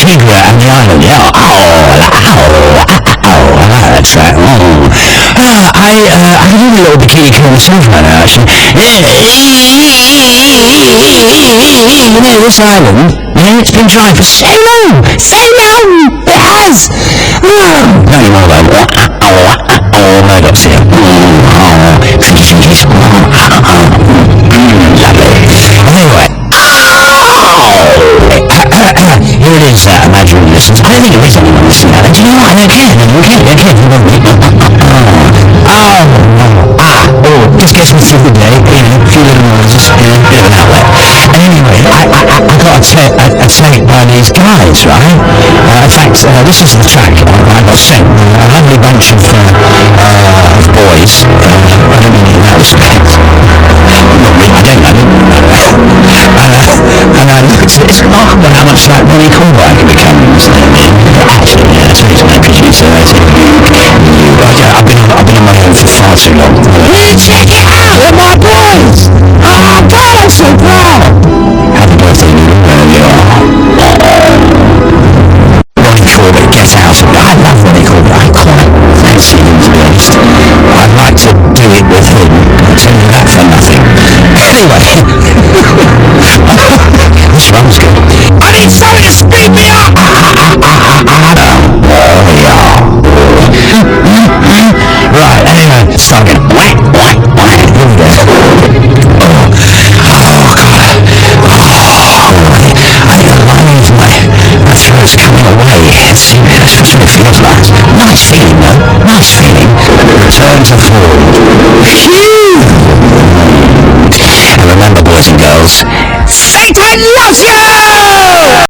Pig and the Island, yeah. I like that track. I can do a little bikini kill myself right now, actually. You know, this island, it's been dry for so long! It has! Not anymore though. Murdoc's here. Cookies. Lovely. Anyway. Here it is, imaginary listeners. I don't think there is anyone listening now. Do you know what? I don't care. Just gets me through the day, a few little noises, bit of an outlet. And anyway, I got attacked by these guys, right? In fact, this is the track I got sent. A lovely bunch of boys. I don't mean in that respect. Not me, I don't know. And I looked at it, it's remarkable how much like Ronnie Corbett can become. Actually, yeah, so he's my producer. I've been on my own for far too long. Check it out, they're my boys! Oh God, I'm so proud! Happy birthday, Noodle, wherever you are. Ronnie Corbett, get out of it. I love Ronnie Corbett. I quite fancy him, to be honest. I'd like to do it with him. I'll tell you that for nothing. Anyway, this runs good. I need something to speed me up! Right, anyway, start again. Here we go. I think the lining of my throat's coming away. That's what it feels like. Nice feeling though. Nice feeling. Return to form. Phew! And remember, boys and girls, Satan loves you!